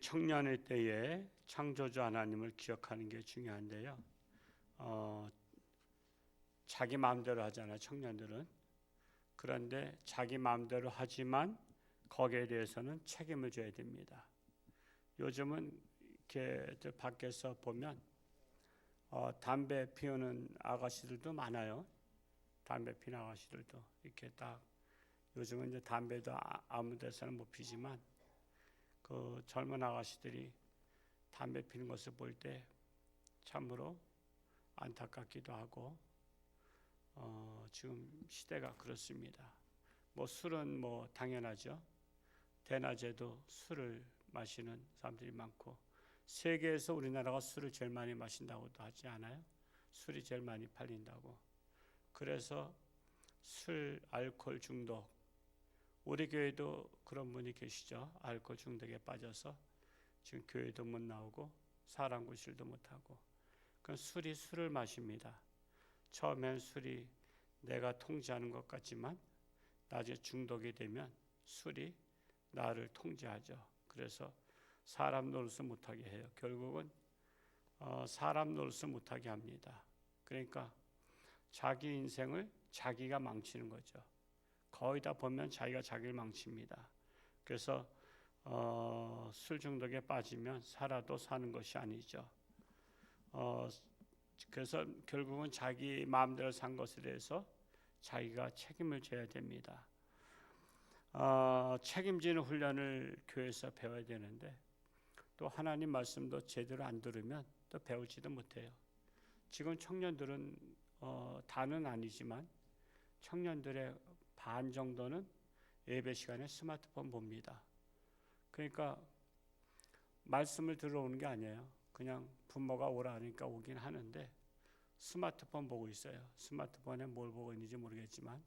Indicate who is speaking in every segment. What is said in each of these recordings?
Speaker 1: 청년의 때에 창조주 하나님을 기억하는 게 중요한데요. 자기 마음대로 하잖아요, 청년들은. 그런데 자기 마음대로 하지만 거기에 대해서는 책임을 져야 됩니다. 요즘은 이렇게 밖에서 보면 담배 피우는 아가씨들도 많아요. 담배 피우는 아가씨들도 이렇게 딱 요즘은 이제 담배도 아무 데서는 못 피지만 그 젊은 아가씨들이 담배 피는 것을 볼 때 참으로 안타깝기도 하고 지금 시대가 그렇습니다. 뭐 술은 뭐 당연하죠. 대낮에도 술을 마시는 사람들이 많고 세계에서 우리나라가 술을 제일 많이 마신다고도 하지 않아요? 술이 제일 많이 팔린다고. 그래서 술, 알코올 중독. 우리 교회도 그런 분이 계시죠. 알코올 중독에 빠져서 지금 교회도 못 나오고 사람 구실도 못하고. 그 술을 마십니다. 처음엔 술이 내가 통제하는 것 같지만 나중에 중독이 되면 술이 나를 통제하죠. 그래서 사람 노릇을 못하게 해요. 결국은 사람 노릇을 못하게 합니다. 그러니까 자기 인생을 자기가 망치는 거죠. 거의 다 보면 자기가 자기를 망칩니다. 그래서 술 중독에 빠지면 살아도 사는 것이 아니죠. 그래서 결국은 자기 마음대로 산 것에 대해서 자기가 책임을 져야 됩니다. 책임지는 훈련을 교회에서 배워야 되는데 또 하나님 말씀도 제대로 안 들으면 또 배우지도 못해요. 지금 청년들은 다는 아니지만 청년들의 반 정도는 예배 시간에 스마트폰 봅니다. 그러니까 말씀을 들어오는 게 아니에요. 그냥 부모가 오라 하니까 오긴 하는데 스마트폰 보고 있어요. 스마트폰에 뭘 보고 있는지 모르겠지만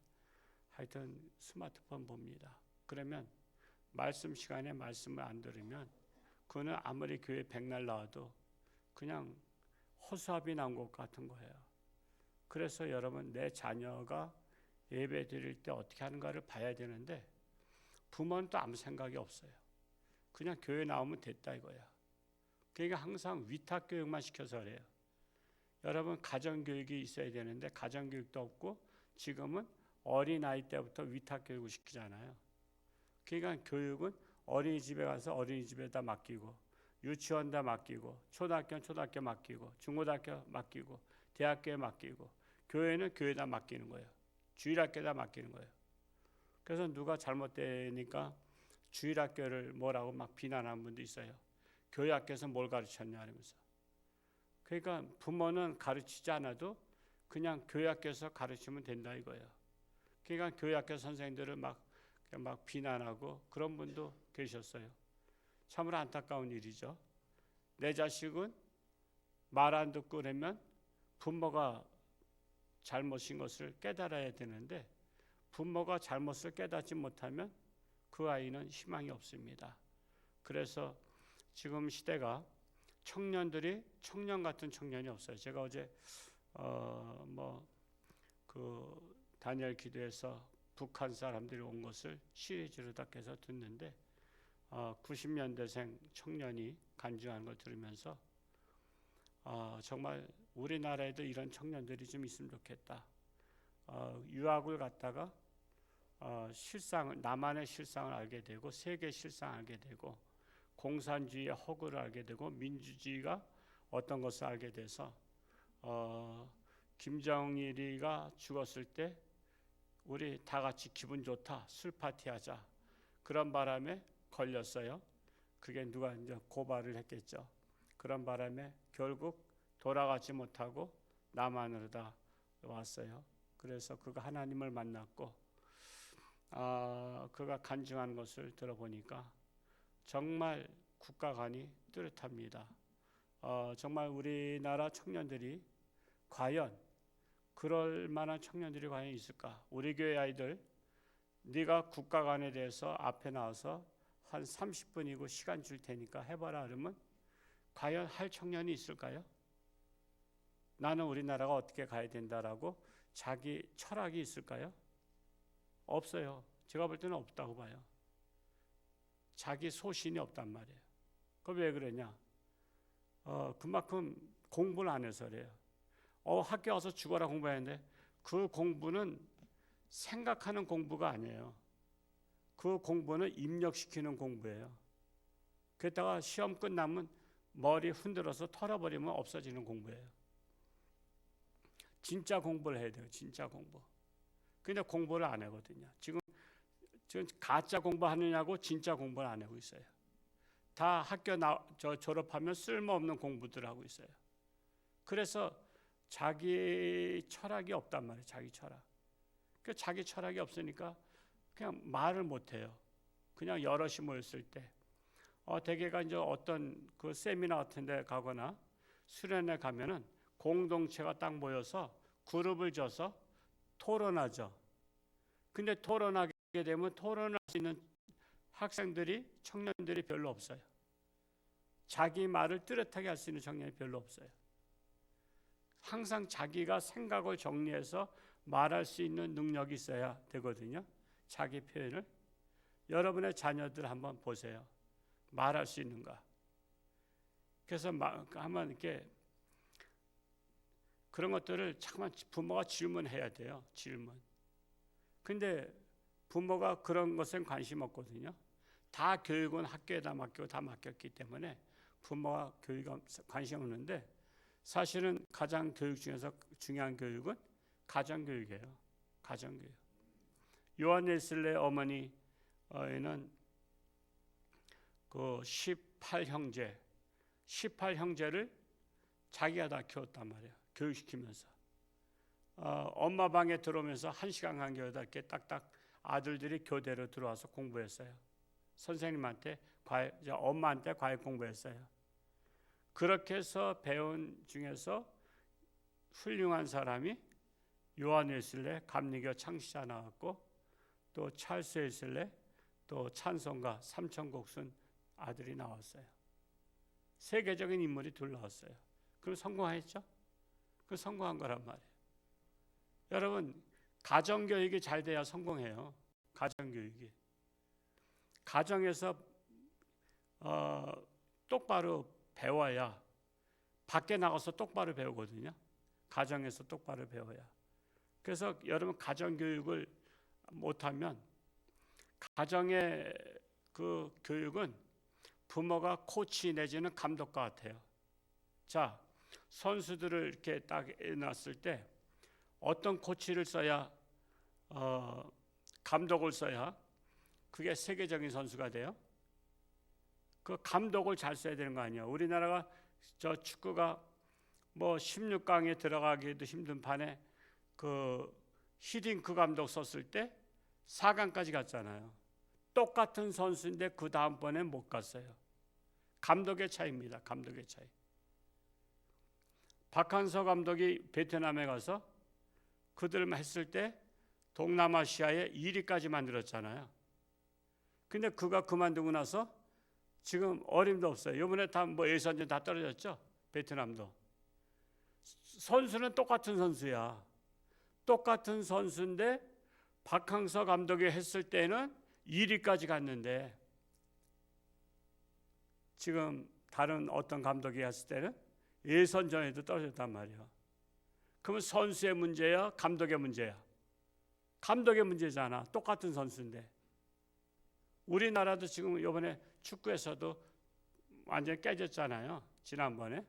Speaker 1: 하여튼 스마트폰 봅니다. 그러면 말씀 시간에 말씀을 안 들으면 그는 아무리 교회 백날 나와도 그냥 허수아비 나온 것 같은 거예요. 그래서 여러분 내 자녀가 예배 드릴 때 어떻게 하는가를 봐야 되는데 부모는 또 아무 생각이 없어요. 그냥 교회 나오면 됐다 이거야. 그러니까 항상 위탁교육만 시켜서 그래요. 여러분 가정교육이 있어야 되는데 가정교육도 없고 지금은 어린아이 때부터 위탁교육을 시키잖아요. 그러니까 교육은 어린이집에 가서 어린이집에다 맡기고 유치원에다 맡기고 초등학교는 초등학교 맡기고 중고등학교 맡기고 대학교에 맡기고 교회는 교회에다 맡기는 거예요. 주일학교에다 맡기는 거예요. 그래서 누가 잘못되니까 주일학교를 뭐라고 막 비난하는 분도 있어요. 교회 학교에서 뭘 가르쳤냐 하면서. 그러니까 부모는 가르치지 않아도 그냥 교회 학교에서 가르치면 된다 이거예요. 그러니까 교회 학교 선생님들을 막 비난하고 그런 분도 계셨어요. 참으로 안타까운 일이죠. 내 자식은 말 안 듣고 그러면 부모가 잘못인 것을 깨달아야 되는데 부모가 잘못을 깨닫지 못하면 그 아이는 희망이 없습니다. 그래서 지금 시대가 청년들이 청년 같은 청년이 없어요. 제가 어제 다니엘 기도에서 북한 사람들이 온 것을 시리즈로 다 계속 듣는데 90년대생 청년이 간증하는 걸 들으면서 정말 우리나라에도 이런 청년들이 좀 있으면 좋겠다. 유학을 갔다가 나만의 실상을 알게 되고 세계 실상을 알게 되고 공산주의의 허구를 알게 되고 민주주의가 어떤 것을 알게 돼서 김정일이가 죽었을 때 우리 다 같이 기분 좋다 술 파티하자 그런 바람에 걸렸어요. 그게 누가 이제 고발을 했겠죠. 그런 바람에 결국 돌아가지 못하고 남한으로 다 왔어요. 그래서 그가 하나님을 만났고 그가 간증하는 것을 들어보니까 정말 국가 간이 뚜렷합니다. 정말 우리나라 청년들이 과연 그럴 만한 청년들이 과연 있을까? 우리 교회 아이들 네가 국가 간에 대해서 앞에 나와서 한 30분이고 시간 줄 테니까 해봐라 그러면 과연 할 청년이 있을까요? 나는 우리나라가 어떻게 가야 된다라고 자기 철학이 있을까요? 없어요. 제가 볼 때는 없다고 봐요. 자기 소신이 없단 말이에요. 그 왜 그러냐? 그만큼 공부를 안 해서 그래요. 학교 와서 죽어라 공부했는데 그 공부는 생각하는 공부가 아니에요. 그 공부는 입력시키는 공부예요. 그랬다가 시험 끝나면 머리 흔들어서 털어버리면 없어지는 공부예요. 진짜 공부를 해야 돼요. 진짜 공부. 근데 공부를 안 하거든요. 지금 가짜 공부하느냐고 진짜 공부를 안 하고 있어요. 다 학교 졸업하면 쓸모없는 공부들 하고 있어요. 그래서 자기 철학이 없단 말이에요. 자기 철학. 그 자기 철학이 없으니까 그냥 말을 못 해요. 그냥 여럿이 모였을 때 대개가 이제 어떤 그 세미나 같은 데 가거나 수련회 가면은 공동체가 딱 모여서 그룹을 져서 토론하죠. 근데 토론하게 되면 토론할 수 있는 학생들이, 청년들이 별로 없어요. 자기 말을 뚜렷하게 할 수 있는 청년이 별로 없어요. 항상 자기가 생각을 정리해서 말할 수 있는 능력이 있어야 되거든요. 자기 표현을. 여러분의 자녀들 한번 보세요. 말할 수 있는가? 그래서 한번 이렇게 그런 것들을 잠깐만 부모가 질문해야 돼요. 질문. 근데 부모가 그런 것엔 관심 없거든요. 다 교육은 학교에다 맡기고 다 맡겼기 때문에 부모가 교육에 관심 없는데 사실은 가장 교육 중에서 중요한 교육은 가정교육이에요. 가정교육. 요한 웨슬레 어머니는 그 18형제를 자기가 다 키웠단 말이에요. 교육시키면서. 엄마 방에 들어오면서 1시간 간격에다 이렇게 딱딱 아들들이 교대로 들어와서 공부했어요. 선생님한테 엄마한테 과외 공부했어요. 그렇게 해서 배운 중에서 훌륭한 사람이 요한 웨슬레 감리교 창시자 나왔고 또 찰스 웨슬레 또 찬송가 삼천곡 쓴 아들이 나왔어요. 세계적인 인물이 둘 나왔어요. 그럼 성공했죠? 그 성공한 거란 말이에요. 여러분 가정교육이 잘 돼야 성공해요. 가정교육이. 가정에서 똑바로 배워야 밖에 나가서 똑바로 배우거든요. 가정에서 똑바로 배워야. 그래서 여러분 가정교육을 못하면 가정의 그 교육은 부모가 코치 내지는 감독과 같아요. 자, 선수들을 이렇게 딱 해놨을 때 어떤 코치를 써야 감독을 써야 그게 세계적인 선수가 돼요? 그 감독을 잘 써야 되는 거 아니에요. 우리나라가 저 축구가 뭐 16강에 들어가기도 힘든 판에 그 히딩크 감독 썼을 때 4강까지 갔잖아요. 똑같은 선수인데 그 다음번에 못 갔어요. 감독의 차이입니다. 감독의 차이. 박한서 감독이 베트남에 가서 그들만 했을 때 동남아시아에 1위까지 만들었잖아요. 근데 그가 그만두고 나서 지금 어림도 없어요. 이번에 다 뭐 예선전 다 떨어졌죠. 베트남도. 선수는 똑같은 선수야. 똑같은 선수인데 박항서 감독이 했을 때는 1위까지 갔는데 지금 다른 어떤 감독이 했을 때는 예선전에도 떨어졌단 말이에요. 그러면 선수의 문제야? 감독의 문제야? 감독의 문제잖아. 똑같은 선수인데. 우리나라도 지금 이번에 축구에서도 완전히 깨졌잖아요. 지난번에.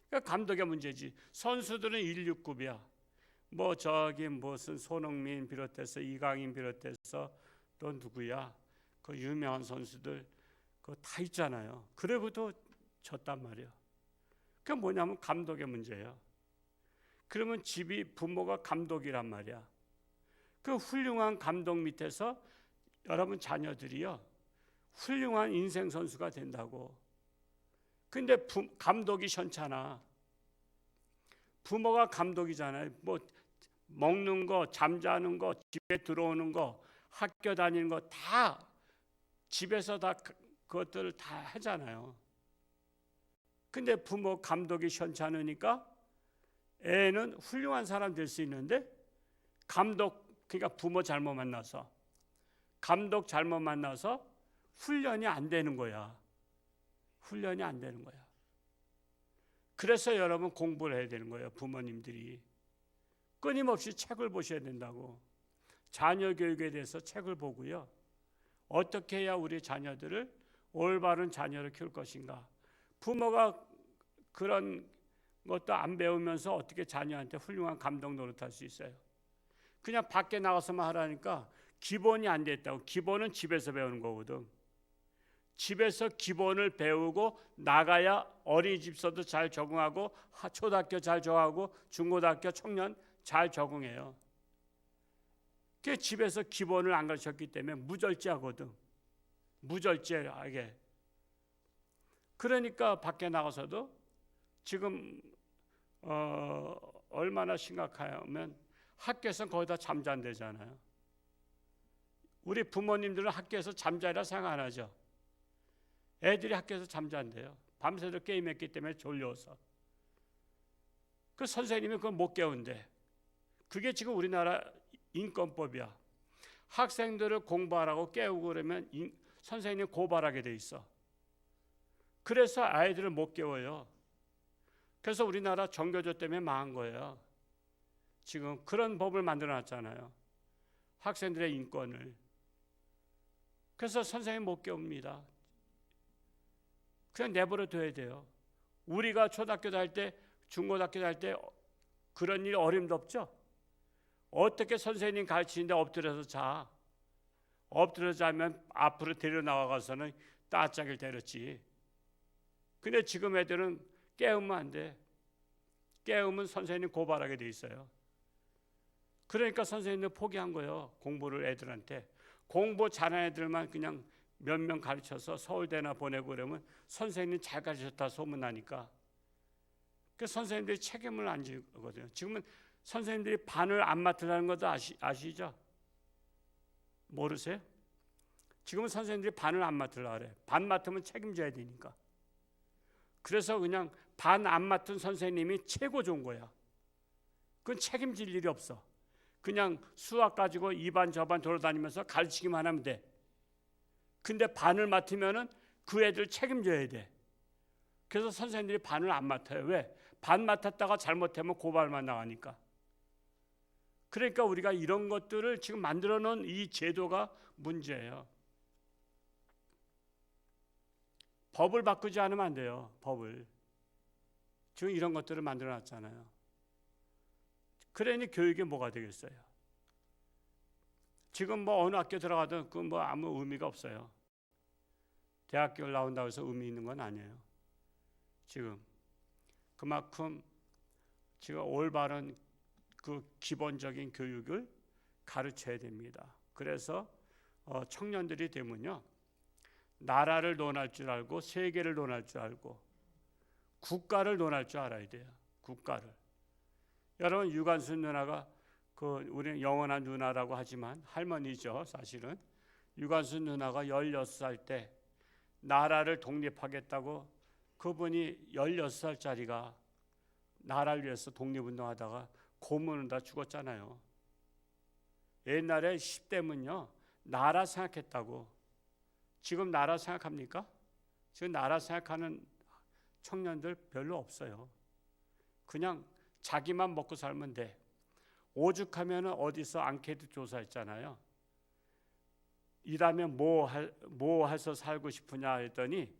Speaker 1: 그러니까 감독의 문제지. 선수들은 1,6급이야. 뭐 저기 무슨 손흥민 비롯해서 이강인 비롯해서 또 누구야? 그 유명한 선수들 그거 다 있잖아요. 그래도 졌단 말이에요. 그게 뭐냐면 감독의 문제예요. 그러면 집이 부모가 감독이란 말이야. 그 훌륭한 감독 밑에서 여러분 자녀들이요 훌륭한 인생 선수가 된다고. 근데 감독이 현찮아. 부모가 감독이잖아요. 뭐 먹는 거, 잠자는 거, 집에 들어오는 거, 학교 다니는 거 다 집에서 다 그것들을 다 하잖아요. 근데 부모 감독이 현찮으니까 애는 훌륭한 사람 될 수 있는데 감독 그러니까 부모 잘못 만나서 감독 잘못 만나서 훈련이 안 되는 거야. 훈련이 안 되는 거야. 그래서 여러분 공부를 해야 되는 거예요. 부모님들이 끊임없이 책을 보셔야 된다고. 자녀 교육에 대해서 책을 보고요. 어떻게 해야 우리 자녀들을 올바른 자녀로 키울 것인가. 부모가 그런 것도 안 배우면서 어떻게 자녀한테 훌륭한 감독 노릇할 수 있어요. 그냥 밖에 나가서만 하라니까 기본이 안 돼 있다고. 기본은 집에서 배우는 거거든. 집에서 기본을 배우고 나가야 어린이집서도 잘 적응하고 초등학교 잘 적응하고 중고등학교 청년 잘 적응해요. 그 집에서 기본을 안 가르쳤기 때문에 무절제하거든. 무절제하게. 그러니까 밖에 나가서도 지금 얼마나 심각하면 학교에서 거의 다 잠잔대잖아요. 우리 부모님들은 학교에서 잠자리라 생각 안 하죠. 애들이 학교에서 잠잔대요. 밤새도록 게임했기 때문에 졸려서. 그 선생님이 그걸 못 깨운대. 그게 지금 우리나라 인권법이야. 학생들을 공부하라고 깨우고 그러면 선생님 고발하게 돼 있어. 그래서 아이들을 못 깨워요. 그래서 우리나라 정교조 때문에 망한 거예요. 지금 그런 법을 만들어놨잖아요. 학생들의 인권을. 그래서 선생님 못 깨웁니다. 그냥 내버려 둬야 돼요. 우리가 초등학교 다닐 때, 중고등학교 다닐 때 그런 일 어림도 없죠. 어떻게 선생님 가르치는데 엎드려서 자. 엎드려 자면 앞으로 데려 나와가서는 따짝을 때렸지. 근데 지금 애들은 깨우면 안 돼. 깨우면 선생님 고발하게 돼 있어요. 그러니까 선생님들 포기한 거예요. 공부를 애들한테. 공부 잘하는 애들만 그냥 몇 명 가르쳐서 서울대나 보내고 그러면 선생님 잘 가르쳤다 소문나니까. 그 선생님들이 책임을 안 지거든요. 지금은 선생님들이 반을 안 맡으라는 것도 아시죠? 모르세요? 지금은 선생님들이 반을 안 맡으려고 그래. 반 맡으면 책임져야 되니까. 그래서 그냥 반 안 맡은 선생님이 최고 좋은 거야. 그건 책임질 일이 없어. 그냥 수학 가지고 이 반 저 반 돌아다니면서 가르치기만 하면 돼. 근데 반을 맡으면은 그 애들 책임져야 돼. 그래서 선생님들이 반을 안 맡아요. 왜? 반 맡았다가 잘못하면 고발만 나가니까. 그러니까 우리가 이런 것들을 지금 만들어 놓은 이 제도가 문제예요. 법을 바꾸지 않으면 안 돼요. 법을. 지금 이런 것들을 만들어 놨잖아요. 그러니 교육이 뭐가 되겠어요? 지금 뭐 어느 학교 들어가든 그 뭐 아무 의미가 없어요. 대학교를 나온다고 해서 의미 있는 건 아니에요. 지금 그만큼 지금 올바른 그 기본적인 교육을 가르쳐야 됩니다. 그래서 청년들이 되면요, 나라를 논할 줄 알고 세계를 논할 줄 알고 국가를 논할 줄 알아야 돼요. 국가를. 여러분 유관순 누나가 우리는 영원한 누나라고 하지만 할머니죠. 사실은 유관순 누나가 16살 때 나라를 독립하겠다고 그분이 16살짜리가 나라를 위해서 독립운동하다가 고문은 다 죽었잖아요. 옛날에 10대면요 나라 생각했다고. 지금 나라 생각합니까? 지금 나라 생각하는 청년들 별로 없어요. 그냥 자기만 먹고 살면 돼. 오죽하면 어디서 앙케이트 조사했잖아요. 일하면 뭐 해서 살고 싶으냐 했더니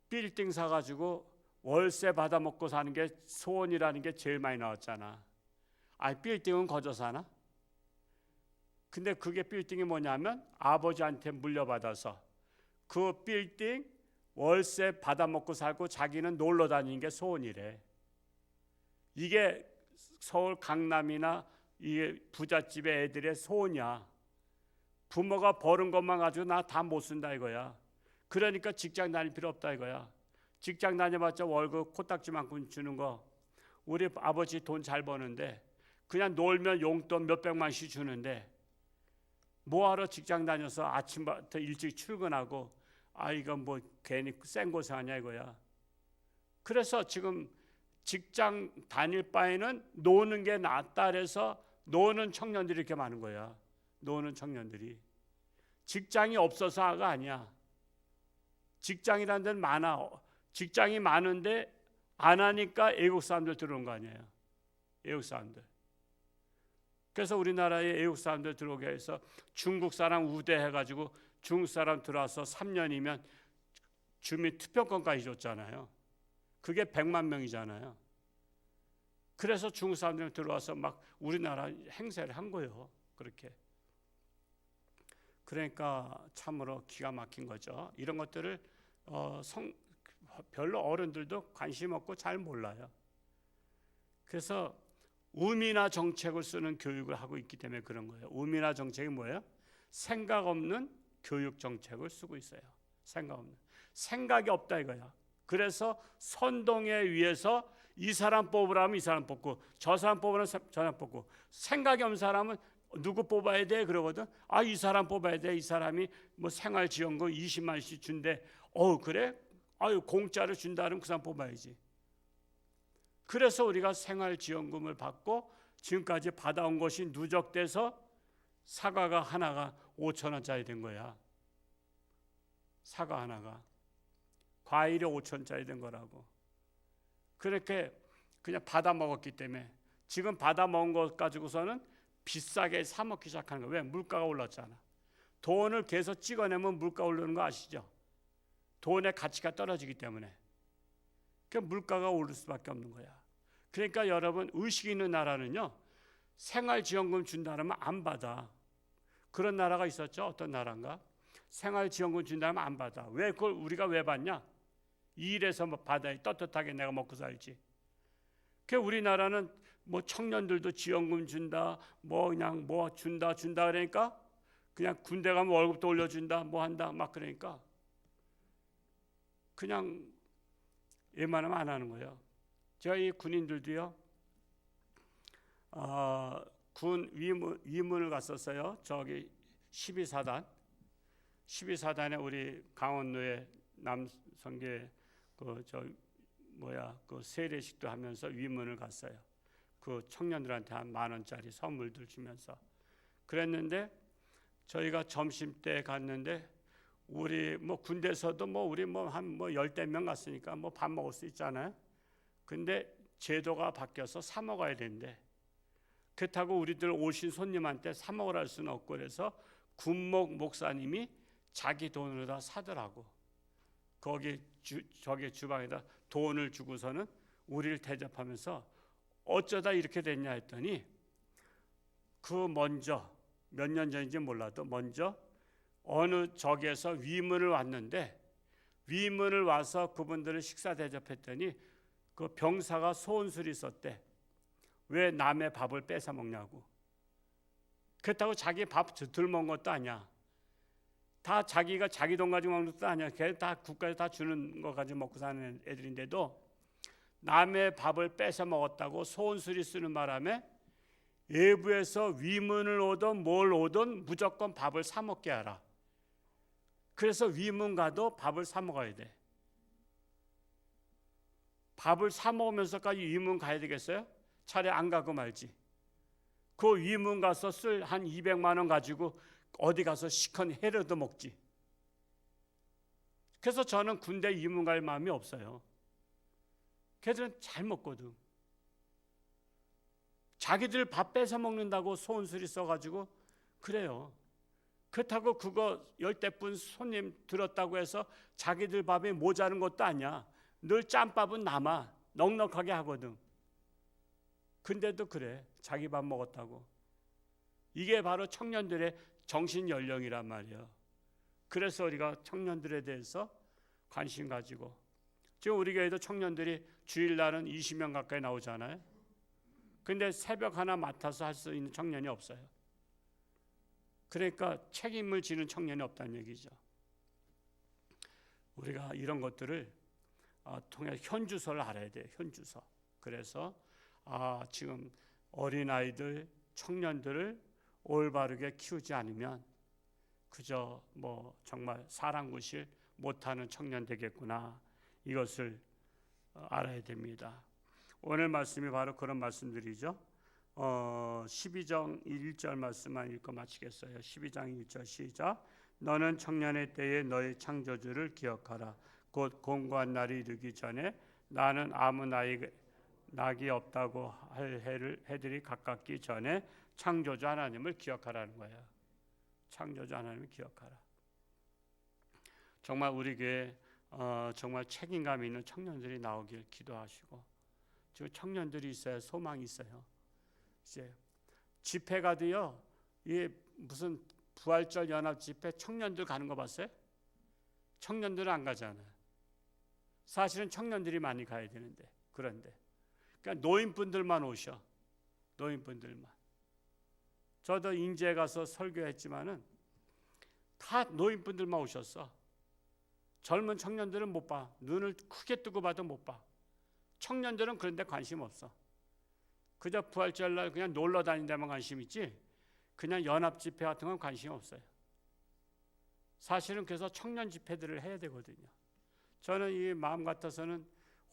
Speaker 1: 빌딩 사가지고 월세 받아 먹고 사는 게 소원이라는 게 제일 많이 나왔잖아. 빌딩은 거저 사나? 근데 그게 빌딩이 뭐냐면 아버지한테 물려받아서 그 빌딩 월세 받아 먹고 살고 자기는 놀러 다니는 게 소원이래. 이게 서울 강남이나 이 부잣집의 애들의 소원이야. 부모가 버는 것만 가지고 나 다 못 쓴다 이거야. 그러니까 직장 다닐 필요 없다 이거야. 직장 다녀봤자 월급 코딱지만큼 주는 거. 우리 아버지 돈 잘 버는데 그냥 놀면 용돈 몇백만씩 주는데 뭐하러 직장 다녀서 아침부터 일찍 출근하고 이건 뭐 괜히 생고생하냐 이거야. 그래서 지금 직장 다닐 바에는 노는 게 낫다 그래서 노는 청년들이 이렇게 많은 거야. 노는 청년들이. 직장이 없어서가 아니야. 직장이라는 데는 많아. 직장이 많은데 안 하니까 애국 사람들 들어온 거 아니에요. 애국 사람들. 그래서 우리나라에 애국 사람들 들어오게 해서 중국 사람 우대해가지고 중국 사람 들어와서 3년이면 주민 투표권까지 줬잖아요. 그게 100만 명이잖아요. 그래서 중국 사람들이 들어와서 막 우리나라 행세를 한 거예요. 그렇게. 그러니까 참으로 기가 막힌 거죠. 이런 것들을 별로 어른들도 관심 없고 잘 몰라요. 그래서 우미나 정책을 쓰는 교육을 하고 있기 때문에 그런 거예요. 우미나 정책이 뭐예요? 생각 없는 교육 정책을 쓰고 있어요. 생각이 없다 이거야. 그래서 선동에 의해서 이 사람 뽑으라면 이 사람 뽑고 저 사람 뽑으라면 저 사람 뽑고 생각이 없는 사람은 누구 뽑아야 돼 그러거든. 아, 이 사람 뽑아야 돼. 이 사람이 뭐 생활지원금 20만 원씩 준대. 그래? 아유, 공짜로 준다면 그 사람 뽑아야지. 그래서 우리가 생활지원금을 받고 지금까지 받아온 것이 누적돼서 사과가 하나가 5천 원짜리 된 거야. 사과 하나가. 과일이 5천 원짜리 된 거라고. 그렇게 그냥 받아 먹었기 때문에 지금 받아 먹은 것 가지고서는 비싸게 사 먹기 시작하는 거예요. 왜? 물가가 올랐잖아. 돈을 계속 찍어내면 물가 오르는 거 아시죠? 돈의 가치가 떨어지기 때문에. 그 물가가 오를 수밖에 없는 거야. 그러니까 여러분, 의식 있는 나라는요, 생활지원금 준다면 안 받아. 그런 나라가 있었죠. 어떤 나라인가? 생활지원금 준다면 안 받아. 왜 그걸 우리가 왜 받냐? 일해서 뭐 받아야 떳떳하게 내가 먹고 살지. 그 우리나라는 뭐 청년들도 지원금 준다, 뭐 그냥 뭐 준다 그러니까 그냥 군대 가면 월급도 올려준다, 뭐 한다 막 그러니까 그냥 웬만하면 안 하는 거예요. 제가 이 군인들도요, 군 위문을 갔었어요. 저기 12사단에 우리 강원도의 남성계 그 세례식도 하면서 위문을 갔어요. 그 청년들한테 한 10,000원짜리 선물들 주면서 그랬는데 저희가 점심 때 갔는데 우리 뭐 군대에서도 뭐 우리 뭐 한 뭐 10대 명 갔으니까 뭐 밥 먹을 수 있잖아요. 근데 제도가 바뀌어서 사 먹어야 된대. 그렇다고 우리들 오신 손님한테 사 먹으라 할 수는 없고 그래서 군목 목사님이 자기 돈으로 다 사더라고. 거기 저기 주방에다 돈을 주고서는 우리를 대접하면서 어쩌다 이렇게 됐냐 했더니 그 먼저 몇 년 전인지 몰라도 먼저 어느 적에서 위문을 왔는데 위문을 와서 그분들을 식사 대접했더니 그 병사가 소원술이 썼대. 왜 남의 밥을 뺏어 먹냐고. 그렇다고 자기 밥 덜 먹은 것도 아니야. 다 자기가 자기 돈 가지고 먹는 것도 아니야. 걔 다 국가에서 다 주는 거 가지고 먹고 사는 애들인데도 남의 밥을 뺏어 먹었다고 소원술이 쓰는 바람에 외부에서 위문을 오든 뭘 오든 무조건 밥을 사 먹게 하라. 그래서 위문 가도 밥을 사 먹어야 돼. 밥을 사 먹으면서까지 위문 가야 되겠어요? 차라리 안 가고 말지. 그 위문 가서 쓸 한 200만 원 가지고 어디 가서 시컨 해려도 먹지. 그래서 저는 군대 위문 갈 마음이 없어요. 걔들은 잘 먹거든. 자기들 밥 뺏어 먹는다고 소원술이 써가지고 그래요. 그렇다고 그거 10대뿐 손님 들었다고 해서 자기들 밥이 모자른 것도 아니야. 늘 짬밥은 남아. 넉넉하게 하거든. 근데도 그래. 자기 밥 먹었다고. 이게 바로 청년들의 정신 연령이란 말이에요. 그래서 우리가 청년들에 대해서 관심 가지고 지금 우리 교회도 청년들이 주일날은 20명 가까이 나오잖아요. 근데 새벽 하나 맡아서 할 수 있는 청년이 없어요. 그러니까 책임을 지는 청년이 없다는 얘기죠. 우리가 이런 것들을 통해 현주소를 알아야 돼요. 현주소. 그래서 지금 어린아이들, 청년들을 올바르게 키우지 않으면 그저 뭐 정말 사랑구실 못하는 청년 되겠구나. 이것을 알아야 됩니다. 오늘 말씀이 바로 그런 말씀들이죠. 12장 1절 말씀만 읽고 마치겠어요. 12장 1절 시작. 너는 청년의 때에 너의 창조주를 기억하라. 곧 공고한 날이 이르기 전에 나는 아무 낙이 없다고 할 해들이 가깝기 전에 창조주 하나님을 기억하라는 거야. 창조주 하나님을 기억하라. 정말 우리 교회 정말 책임감 있는 청년들이 나오길 기도하시고, 지금 청년들이 있어야 소망이 있어요. 이제 집회 가도요, 이 무슨 부활절 연합 집회 청년들 가는 거 봤어요? 청년들은 안 가잖아요. 사실은 청년들이 많이 가야 되는데, 그런데 그러니까 노인분들만 오셔. 노인분들만. 저도 인제에 가서 설교했지만은 다 노인분들만 오셨어. 젊은 청년들은 못 봐. 눈을 크게 뜨고 봐도 못 봐. 청년들은 그런데 관심 없어. 그저 부활절날 그냥 놀러 다니는 데만 관심 있지, 그냥 연합 집회 같은 건 관심 없어요. 사실은 그래서 청년 집회들을 해야 되거든요. 저는 이 마음 같아서는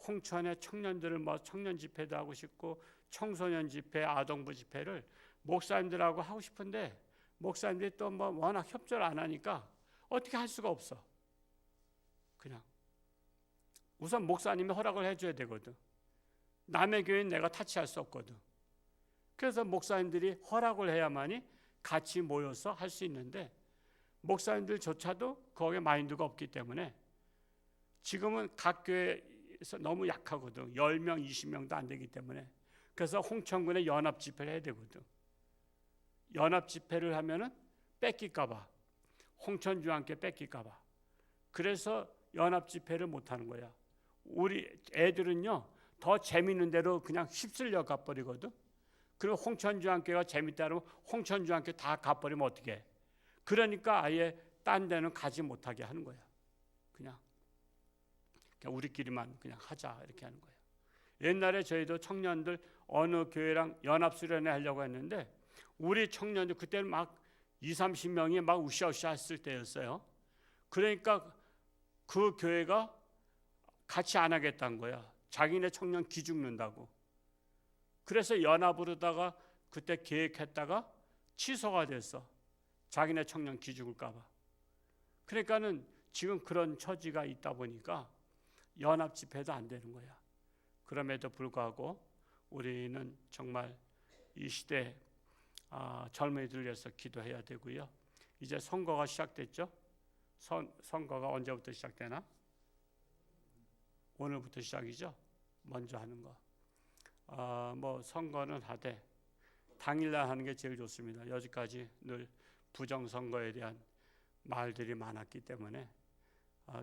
Speaker 1: 홍천의 청년들을 청년 집회도 하고 싶고, 청소년 집회, 아동부 집회를 목사님들하고 하고 싶은데, 목사님들이 또 워낙 협조를 안 하니까 어떻게 할 수가 없어. 그냥 우선 목사님이 허락을 해줘야 되거든. 남의 교회는 내가 타치할 수 없거든. 그래서 목사님들이 허락을 해야만이 같이 모여서 할 수 있는데, 목사님들조차도 거기에 마인드가 없기 때문에 지금은 각 교회에서 너무 약하거든. 10명, 20명도 안 되기 때문에. 그래서 홍천군에 연합 집회를 해야 되거든. 연합 집회를 하면은 뺏길까 봐. 홍천중앙교회 뺏길까 봐. 그래서 연합 집회를 못 하는 거야. 우리 애들은요, 더 재밌는 대로 그냥 휩쓸려 가버리거든. 그리고 홍천중앙교회가 재밌다 그러면 홍천중앙교회 다 가버리면 어떻게 해? 그러니까 아예 딴 데는 가지 못하게 하는 거야. 그냥 우리끼리만 그냥 하자 이렇게 하는 거예요. 옛날에 저희도 청년들 어느 교회랑 연합수련회 하려고 했는데, 우리 청년들 그때는 막 20-30명이 막 으쌰으쌰 했을 때였어요. 그러니까 그 교회가 같이 안 하겠다는 거야. 자기네 청년 기죽는다고. 그래서 연합으로다가 그때 계획했다가 취소가 됐어. 자기네 청년 기죽을까 봐. 그러니까는 지금 그런 처지가 있다 보니까 연합 집회도 안 되는 거야. 그럼에도 불구하고 우리는 정말 이 시대 젊은이들을 위해서 기도해야 되고요. 이제 선거가 시작됐죠. 선거가 언제부터 시작되나? 오늘부터 시작이죠. 먼저 하는 거. 선거는 하되 당일날 하는 게 제일 좋습니다. 여지까지 늘 부정선거에 대한 말들이 많았기 때문에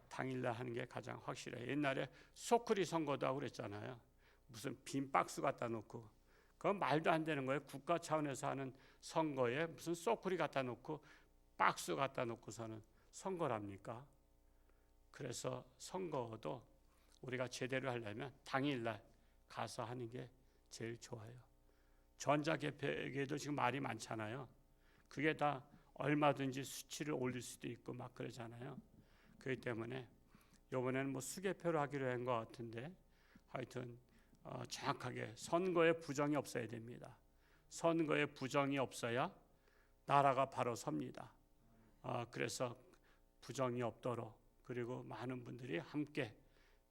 Speaker 1: 당일날 하는 게 가장 확실해요. 옛날에 소쿠리 선거도 하고 그랬잖아요. 무슨 빈 박스 갖다 놓고, 그건 말도 안 되는 거예요. 국가 차원에서 하는 선거에 무슨 소쿠리 갖다 놓고 박스 갖다 놓고서는 선거랍니까? 그래서 선거도 우리가 제대로 하려면 당일날 가서 하는 게 제일 좋아요. 전자개표에도 지금 말이 많잖아요. 그게 다 얼마든지 수치를 올릴 수도 있고 막 그러잖아요. 그렇기 때문에 이번에는 수개표로 하기로 한 것 같은데, 하여튼 정확하게 선거에 부정이 없어야 됩니다. 선거에 부정이 없어야 나라가 바로 섭니다. 그래서 부정이 없도록, 그리고 많은 분들이 함께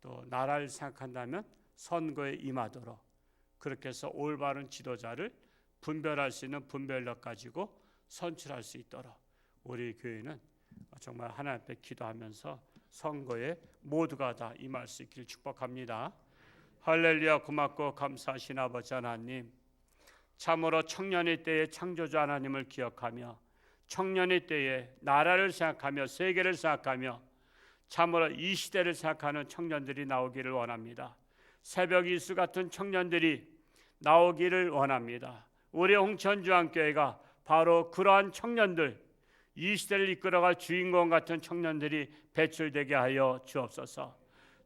Speaker 1: 또 나라를 생각한다면 선거에 임하도록, 그렇게 해서 올바른 지도자를 분별할 수 있는 분별력 가지고 선출할 수 있도록 우리 교회는 정말 하나님 앞에 기도하면서 선거에 모두가 다 임할 수 있기를 축복합니다. 할렐루야. 고맙고 감사하신 아버지 하나님, 참으로 청년의 때에 창조주 하나님을 기억하며, 청년의 때에 나라를 생각하며 세계를 생각하며 참으로 이 시대를 생각하는 청년들이 나오기를 원합니다. 새벽 이수 같은 청년들이 나오기를 원합니다. 우리 홍천중앙교회가 바로 그러한 청년들, 이 시대를 이끌어갈 주인공 같은 청년들이 배출되게 하여 주옵소서.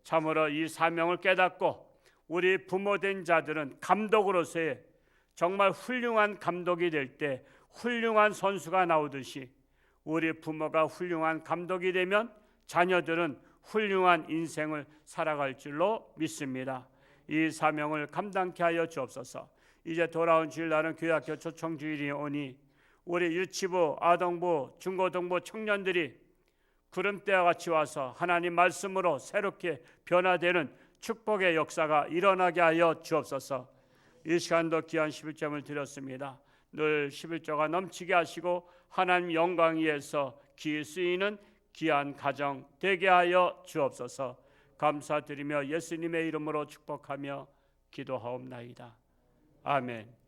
Speaker 1: 참으로 이 사명을 깨닫고 우리 부모된 자들은 감독으로서의 정말 훌륭한 감독이 될 때 훌륭한 선수가 나오듯이, 우리 부모가 훌륭한 감독이 되면 자녀들은 훌륭한 인생을 살아갈 줄로 믿습니다. 이 사명을 감당케 하여 주옵소서. 이제 돌아온 주일날은 교회학교 초청주일이 오니 우리 유치부, 아동부, 중고등부 청년들이 구름대와 같이 와서 하나님 말씀으로 새롭게 변화되는 축복의 역사가 일어나게 하여 주옵소서. 이 시간도 귀한 11점을 드렸습니다. 늘 11조가 넘치게 하시고 하나님 영광 위에서 기 쓰이는 귀한 가정 되게 하여 주옵소서. 감사드리며 예수님의 이름으로 축복하며 기도하옵나이다. 아멘.